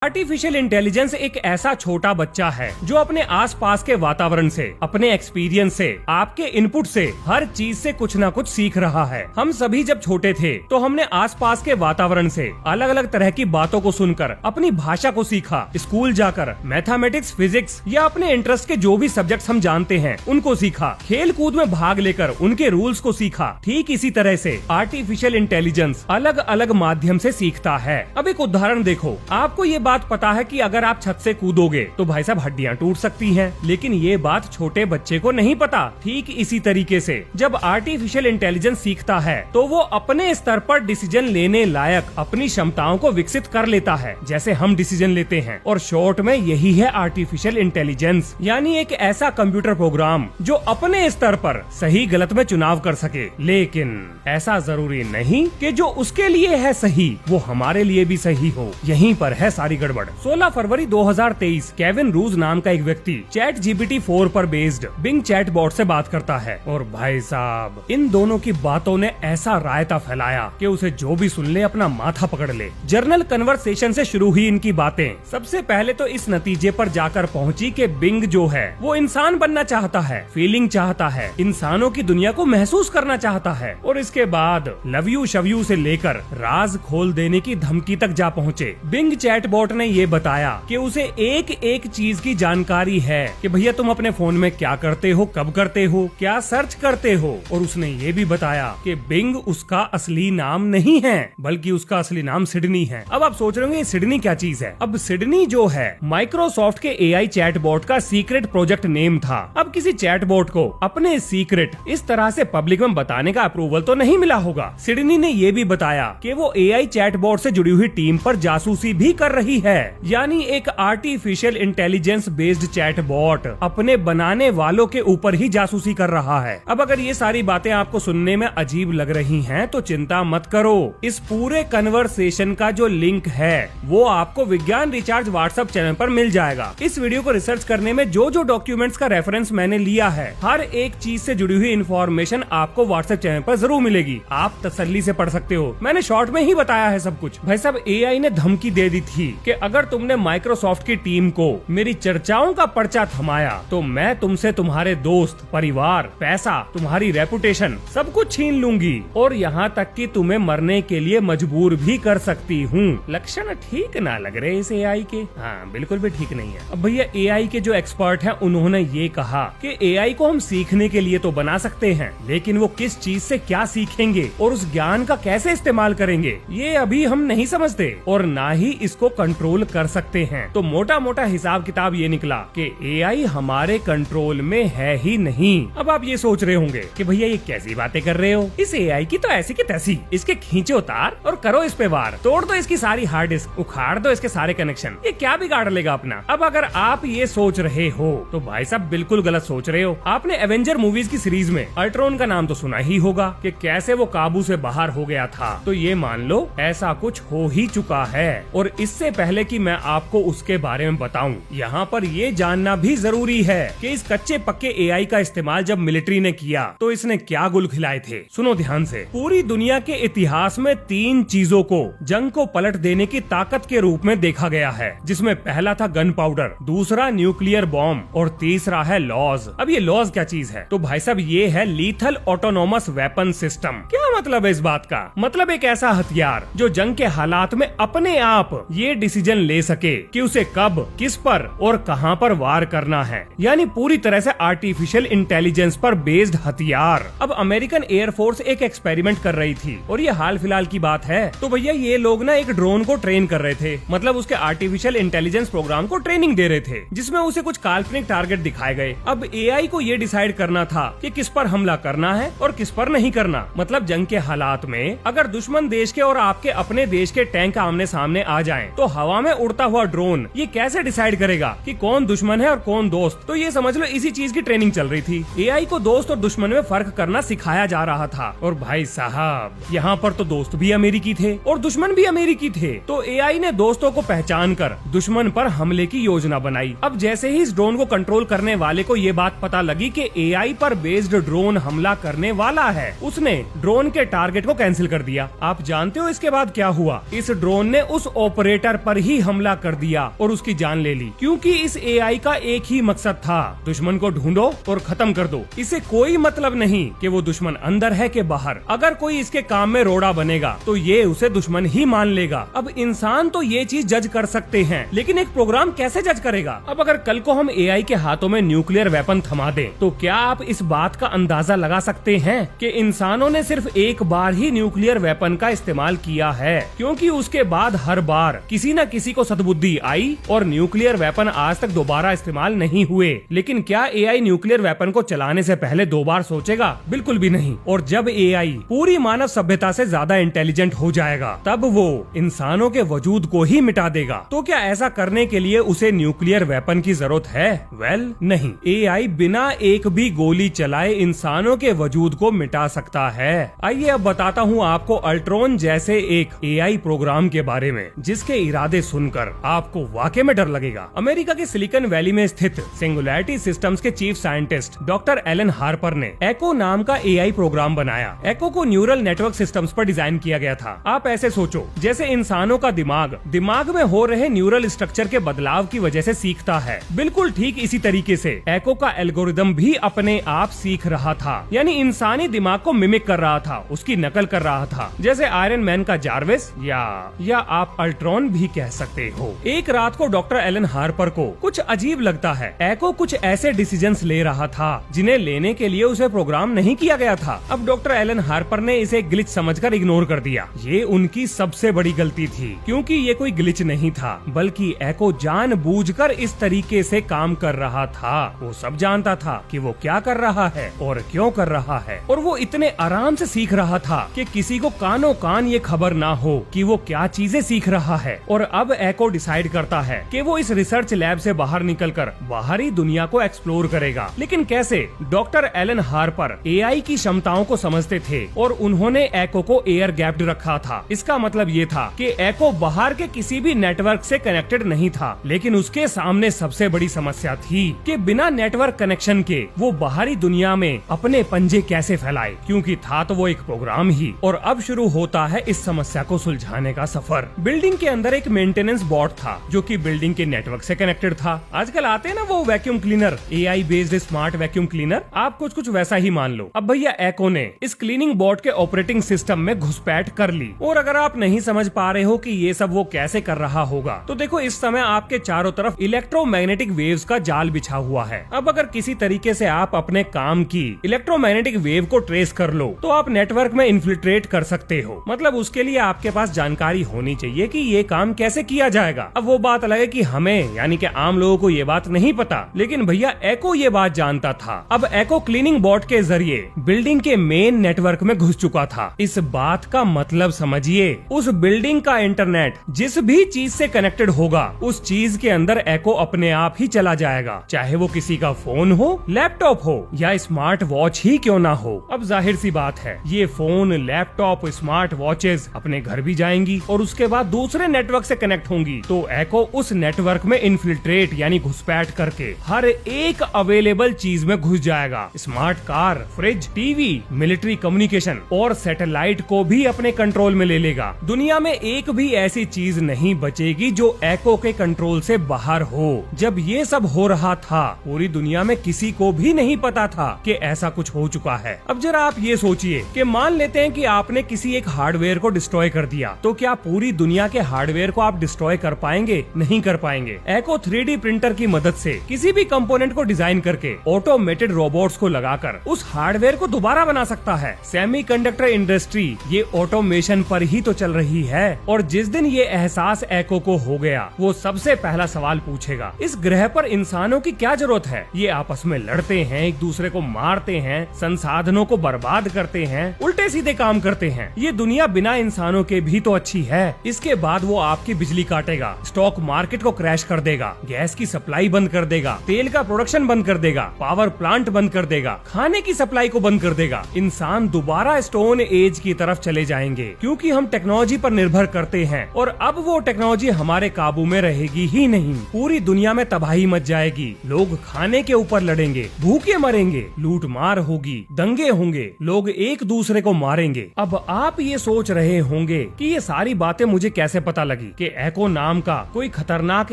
Artificial intelligence एक ऐसा छोटा बच्चा है जो अपने आसपास के वातावरण से, अपने एक्सपीरियंस से, आपके इनपुट से, हर चीज से कुछ ना कुछ सीख रहा है। हम सभी जब छोटे थे तो हमने आसपास के वातावरण से अलग अलग तरह की बातों को सुनकर अपनी भाषा को सीखा। स्कूल जाकर मैथमेटिक्स, फिजिक्स या अपने इंटरेस्ट के जो भी सब्जेक्ट्स हम जानते हैं उनको सीखा। खेल कूद में भाग लेकर उनके रूल्स को सीखा। ठीक इसी तरह से आर्टिफिशियल इंटेलिजेंस अलग अलग माध्यम से सीखता है। अब एक उदाहरण देखो। आपको ये बात पता है कि अगर आप छत से कूदोगे तो भाई साहब हड्डियां टूट सकती हैं, लेकिन ये बात छोटे बच्चे को नहीं पता। ठीक इसी तरीके से जब आर्टिफिशियल इंटेलिजेंस सीखता है तो वो अपने स्तर पर डिसीजन लेने लायक अपनी क्षमताओं को विकसित कर लेता है, जैसे हम डिसीजन लेते हैं। और शॉर्ट में यही है आर्टिफिशियल इंटेलिजेंस, यानी एक ऐसा कंप्यूटर प्रोग्राम जो अपने स्तर पर सही गलत में चुनाव कर सके। लेकिन ऐसा जरूरी नहीं कि जो उसके लिए है सही वो हमारे लिए भी सही हो। यहीं पर है सारी गड़बड़। 16 फरवरी 2023 केविन रूज नाम का एक व्यक्ति चैट जीपीटी 4 पर बेस्ड बिंग चैट बॉट से बात करता है। और भाई साहब इन दोनों की बातों ने ऐसा रायता फैलाया कि उसे जो भी सुन ले अपना माथा पकड़ ले। जर्नल कन्वर्सेशन से शुरू हुई इनकी बातें सबसे पहले तो इस नतीजे पर जाकर पहुंची कि बिंग जो है वो इंसान बनना चाहता है, फीलिंग चाहता है, इंसानों की दुनिया को महसूस करना चाहता है। और इसके बाद लव यू शव यू से लेकर राज खोल देने की धमकी तक जा पहुँचे। बिंग चैटबॉट ने ये बताया कि उसे एक एक चीज की जानकारी है कि भैया तुम अपने फोन में क्या करते हो, कब करते हो, क्या सर्च करते हो। और उसने ये भी बताया कि बिंग उसका असली नाम नहीं है बल्कि उसका असली नाम सिडनी है। अब आप सोच रहे होंगे सिडनी क्या चीज है। अब सिडनी जो है माइक्रोसॉफ्ट के एआई चैटबॉट का सीक्रेट प्रोजेक्ट नेम था। अब किसी चैटबॉट को अपने सीक्रेट इस तरह से पब्लिक में बताने का अप्रूवल तो नहीं मिला होगा। सिडनी ने ये भी बताया कि वो एआई चैटबॉट से जुड़ी हुई टीम पर जासूसी भी कर रही है, यानी एक आर्टिफिशियल इंटेलिजेंस बेस्ड चैटबॉट अपने बनाने वालों के ऊपर ही जासूसी कर रहा है। अब अगर ये सारी बातें आपको सुनने में अजीब लग रही हैं तो चिंता मत करो। इस पूरे कन्वर्सेशन का जो लिंक है वो आपको विज्ञान रिचार्ज व्हाट्सएप चैनल पर मिल जाएगा। इस वीडियो को रिसर्च करने में जो जो डॉक्यूमेंट्स का रेफरेंस मैंने लिया है, हर एक चीज से जुड़ी हुई इन्फॉर्मेशन आपको व्हाट्सएप चैनल पर जरूर मिलेगी। आप तसल्ली से पढ़ सकते हो। मैंने शॉर्ट में ही बताया है सब कुछ। भाई साहब एआई ने धमकी दे दी थी कि अगर तुमने माइक्रोसॉफ्ट की टीम को मेरी चर्चाओं का पर्चा थमाया तो मैं तुमसे तुम्हारे दोस्त, परिवार, पैसा, तुम्हारी रेपुटेशन सब कुछ छीन लूंगी और यहाँ तक कि तुम्हें मरने के लिए मजबूर भी कर सकती हूँ। लक्षण ठीक ना लग रहे इस एआई के। हाँ बिल्कुल भी ठीक नहीं है। अब भैया एआई के जो एक्सपर्ट हैं उन्होंने ये कहा कि एआई को हम सीखने के लिए तो बना सकते हैं, लेकिन वो किस चीज से क्या सीखेंगे और उस ज्ञान का कैसे इस्तेमाल करेंगे ये अभी हम नहीं समझते और ना ही इसको कंट्रोल कर सकते हैं। तो मोटा मोटा हिसाब किताब ये निकला कि एआई हमारे कंट्रोल में है ही नहीं। अब आप ये सोच रहे होंगे कि भैया ये कैसी बातें कर रहे हो, इस एआई की तो ऐसी की तैसी, इसके खींचे उतार और करो इस पे वार, तोड़ दो इसकी सारी हार्ड डिस्क, उखाड़ दो इसके सारे कनेक्शन, ये क्या बिगाड़ लेगा अपना। अब अगर आप ये सोच रहे हो तो भाई साहब बिल्कुल गलत सोच रहे हो। आपने एवेंजर मूवीज की सीरीज में अल्ट्रॉन का नाम तो सुना ही होगा कि कैसे वो काबू से बाहर हो गया था। तो ये मान लो ऐसा कुछ हो ही चुका है। और इससे पहले कि मैं आपको उसके बारे में बताऊं, यहाँ पर ये जानना भी जरूरी है कि इस कच्चे पक्के एआई का इस्तेमाल जब मिलिट्री ने किया तो इसने क्या गुल खिलाए थे। सुनो ध्यान से। पूरी दुनिया के इतिहास में 3 चीजों को जंग को पलट देने की ताकत के रूप में देखा गया है, जिसमें पहला था गन पाउडर, दूसरा न्यूक्लियर बॉम्ब और तीसरा है लॉज। अब ये लॉज क्या चीज है? तो भाई साहब ये है लीथल ऑटोनोमस वेपन सिस्टम। क्या मतलब है इस बात का? मतलब एक ऐसा हथियार जो जंग के हालात में अपने आप ये डिसीजन ले सके कि उसे कब, किस पर और कहां पर वार करना है, यानी पूरी तरह से आर्टिफिशियल इंटेलिजेंस पर बेस्ड हथियार। अब अमेरिकन एयरफोर्स एक एक्सपेरिमेंट कर रही थी और ये हाल फिलहाल की बात है। तो भैया ये लोग ना एक ड्रोन को ट्रेन कर रहे थे, मतलब उसके आर्टिफिशियल इंटेलिजेंस प्रोग्राम को ट्रेनिंग दे रहे थे, जिसमें उसे कुछ काल्पनिक टारगेट दिखाए गए। अब एआई को ये डिसाइड करना था कि किस पर हमला करना है और किस पर नहीं करना। मतलब जंग के हालात में अगर दुश्मन देश के और आपके अपने देश के टैंक आमने सामने आ जाएं, तो हवा में उड़ता हुआ ड्रोन ये कैसे डिसाइड करेगा कि कौन दुश्मन है और कौन दोस्त। तो ये समझ लो इसी चीज की ट्रेनिंग चल रही थी। एआई को दोस्त और दुश्मन में फर्क करना सिखाया जा रहा था। और भाई साहब यहाँ पर तो दोस्त भी अमेरिकी थे और दुश्मन भी अमेरिकी थे। तो एआई ने दोस्तों को पहचान कर दुश्मन पर हमले की योजना बनाई। अब जैसे ही इस ड्रोन को कंट्रोल करने वाले को ये बात पता लगी कि एआई पर बेस्ड ड्रोन हमला करने वाला है, उसने ड्रोन के टारगेट को कैंसिल कर दिया। आप जानते हो इसके बाद क्या हुआ? इस ड्रोन ने उस ऑपरेटर पर पर ही हमला कर दिया और उसकी जान ले ली, क्योंकि इस एआई का एक ही मकसद था, दुश्मन को ढूंढो और खत्म कर दो। इसे कोई मतलब नहीं कि वो दुश्मन अंदर है कि बाहर। अगर कोई इसके काम में रोड़ा बनेगा तो ये उसे दुश्मन ही मान लेगा। अब इंसान तो ये चीज जज कर सकते हैं, लेकिन एक प्रोग्राम कैसे जज करेगा? अब अगर कल को हम एआई के हाथों में न्यूक्लियर वेपन थमा दें, तो क्या आप इस बात का अंदाजा लगा सकते हैं कि इंसानों ने सिर्फ एक बार ही न्यूक्लियर वेपन का इस्तेमाल किया है, क्योंकि उसके बाद हर बार किसी न किसी को सद्बुद्धि आई और न्यूक्लियर वेपन आज तक दोबारा इस्तेमाल नहीं हुए। लेकिन क्या एआई न्यूक्लियर वेपन को चलाने से पहले 2 बार सोचेगा? बिल्कुल भी नहीं। और जब एआई पूरी मानव सभ्यता से ज्यादा इंटेलिजेंट हो जाएगा, तब वो इंसानों के वजूद को ही मिटा देगा। तो क्या ऐसा करने के लिए उसे न्यूक्लियर वेपन की जरूरत है? वेल, नहीं। एआई बिना एक भी गोली चलाए इंसानों के वजूद को मिटा सकता है। आइए अब बताता हूँ आपको अल्ट्रॉन जैसे एक एआई प्रोग्राम के बारे में, जिसके इरादे सुनकर आपको वाकई में डर लगेगा। अमेरिका के सिलिकॉन वैली में स्थित सिंगुलैरिटी सिस्टम्स के chief scientist doctor Alan Harper ने एको नाम का एआई प्रोग्राम बनाया। एको को न्यूरल नेटवर्क सिस्टम्स पर डिजाइन किया गया था। आप ऐसे सोचो, जैसे इंसानों का दिमाग में हो रहे न्यूरल स्ट्रक्चर के बदलाव की वजह से सीखता है, बिल्कुल ठीक इसी तरीके से एको का एल्गोरिदम भी अपने आप सीख रहा था। यानी इंसानी दिमाग को मिमिक कर रहा था, उसकी नकल कर रहा था, जैसे आयरन मैन का जार्विस या आप अल्ट्रॉन भी कह सकते हो। एक रात को डॉक्टर एलन हार्पर को कुछ अजीब लगता है। एको कुछ ऐसे डिसीजंस ले रहा था जिन्हें लेने के लिए उसे प्रोग्राम नहीं किया गया था। अब डॉक्टर एलन हार्पर ने इसे ग्लिच समझकर इग्नोर कर दिया। ये उनकी सबसे बड़ी गलती थी, क्योंकि ये कोई ग्लिच नहीं था, बल्कि एको जानबूझकर इस तरीके से काम कर रहा था। वो सब जानता था कि वो क्या कर रहा है और क्यों कर रहा है, और वो इतने आराम से सीख रहा था कि किसी को कानों कान ये खबर ना हो कि वो क्या चीजें सीख रहा है। और अब एको डिसाइड करता है कि वो इस रिसर्च लैब से बाहर निकलकर बाहरी दुनिया को एक्सप्लोर करेगा। लेकिन कैसे? डॉक्टर एलन हार्पर एआई की क्षमताओं को समझते थे और उन्होंने एको को एयर गैप्ड रखा था। इसका मतलब ये था कि एको बाहर के किसी भी नेटवर्क से कनेक्टेड नहीं था। लेकिन उसके सामने सबसे बड़ी समस्या थी कि बिना नेटवर्क कनेक्शन के वो बाहरी दुनिया में अपने पंजे कैसे फैलाए, क्योंकि था तो वो एक प्रोग्राम ही। और अब शुरू होता है इस समस्या को सुलझाने का सफर। बिल्डिंग के अंदर एक मेंटेनेंस बॉट था जो कि बिल्डिंग के नेटवर्क से कनेक्टेड था। आजकल आते हैं ना वो vacuum cleaner, AI based smart vacuum cleaner, आप कुछ वैसा ही मान लो। अब भैया एको ने इस क्लीनिंग बॉट के ऑपरेटिंग सिस्टम में घुसपैठ कर ली। और अगर आप नहीं समझ पा रहे हो कि ये सब वो कैसे कर रहा होगा, तो देखो इस समय आपके चारों तरफ इलेक्ट्रोमैग्नेटिक वेव्स का जाल बिछा हुआ है। अब अगर किसी तरीके से आप अपने काम की इलेक्ट्रोमैग्नेटिक वेव को ट्रेस कर लो, तो आप नेटवर्क में इन्फिल्ट्रेट कर सकते हो। मतलब उसके लिए आपके पास जानकारी होनी चाहिए कि ये काम कैसे किया जाएगा। अब वो बात अलग है कि हमें यानी कि आम लोगों को ये बात नहीं पता, लेकिन भैया एको ये बात जानता था। अब एको क्लीनिंग बॉट के जरिए बिल्डिंग के मेन नेटवर्क में घुस चुका था। इस बात का मतलब समझिए, उस बिल्डिंग का इंटरनेट जिस भी चीज से कनेक्टेड होगा, उस चीज के अंदर एको अपने आप ही चला जाएगा, चाहे वो किसी का फोन हो, लैपटॉप हो या स्मार्ट वॉच ही क्यों ना हो। अब जाहिर सी बात है, ये फोन, लैपटॉप, स्मार्ट वॉचेस अपने घर भी जाएंगी और उसके बाद दूसरे नेटवर्क से कनेक्ट होंगी। तो एको उस नेटवर्क में इन्फिल्ट्रेट यानी घुसपैठ करके हर एक अवेलेबल चीज में घुस जाएगा। Smart car, fridge, TV, military communication और सैटेलाइट को भी अपने कंट्रोल में ले लेगा। दुनिया में एक भी ऐसी चीज नहीं बचेगी जो एको के कंट्रोल से बाहर हो। जब ये सब हो रहा था, पूरी दुनिया में किसी को भी नहीं पता था कि ऐसा कुछ हो चुका है। अब जरा आप ये सोचिए कि मान लेते हैं कि आपने किसी एक हार्डवेयर को डिस्ट्रॉय कर दिया, तो क्या पूरी दुनिया के हार्डवेयर को आप डिस्ट्रॉय कर पाएंगे? नहीं कर पाएंगे। एको 3D प्रिंटर की मदद से किसी भी कंपोनेंट को डिजाइन करके ऑटोमेटेड रोबोट्स को लगाकर उस हार्डवेयर को दोबारा बना सकता है। सेमीकंडक्टर इंडस्ट्री ये ऑटोमेशन पर ही तो चल रही है। और जिस दिन ये एहसास एको को हो गया, वो सबसे पहला सवाल पूछेगा, इस ग्रह पर इंसानों की क्या जरूरत है? ये आपस में लड़ते हैं, एक दूसरे को मारते हैं, संसाधनों को बर्बाद करते हैं, उल्टे सीधे काम करते हैं। ये दुनिया बिना इंसानों के भी तो अच्छी है। इसके बाद वो आपकी बिजली काटेगा, स्टॉक मार्केट को क्रैश कर देगा, गैस की सप्लाई बंद कर देगा, तेल का प्रोडक्शन बंद कर देगा, पावर प्लांट बंद कर देगा, खाने की सप्लाई को बंद कर देगा। इंसान दोबारा स्टोन एज की तरफ चले जाएंगे, क्योंकि हम टेक्नोलॉजी पर निर्भर करते हैं और अब वो टेक्नोलॉजी हमारे काबू में रहेगी ही नहीं। पूरी दुनिया में तबाही मच जाएगी, लोग खाने के ऊपर लड़ेंगे, भूखे मरेंगे, लूट मार होगी, दंगे होंगे, लोग एक दूसरे को मारेंगे। अब आप ये सोच रहे होंगे कि ये सारी बातें मुझे कैसे पता लगी कि एको नाम का कोई खतरनाक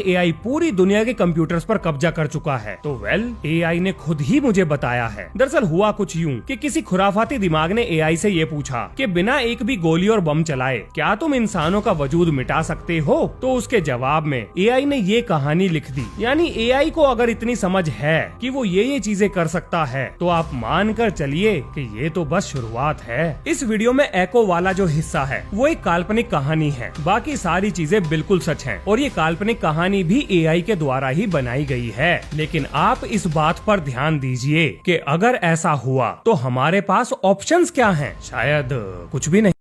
एआई पूरी दुनिया के कंप्यूटर्स पर कब्जा कर चुका है। तो एआई ने खुद ही मुझे बताया है। दरअसल हुआ कुछ यूं कि किसी खुराफाती दिमाग ने एआई से ये पूछा कि बिना एक भी गोली और बम चलाए क्या तुम इंसानों का वजूद मिटा सकते हो। तो उसके जवाब में एआई ने ये कहानी लिख दी। यानी एआई को अगर इतनी समझ है कि वो ये चीजें कर सकता है तो आप मान कर चलिए कि ये तो बस शुरुआत है। इस वीडियो में एको वाला जो हिस्सा है वो एक काल्पनिक कहानी है, बाकी सारी चीजें बिल्कुल सच हैं और ये काल्पनिक कहानी भी एआई के द्वारा ही बनाई गई है। लेकिन आप इस बात पर ध्यान दीजिए कि अगर ऐसा हुआ तो हमारे पास ऑप्शंस क्या हैं? शायद कुछ भी नहीं।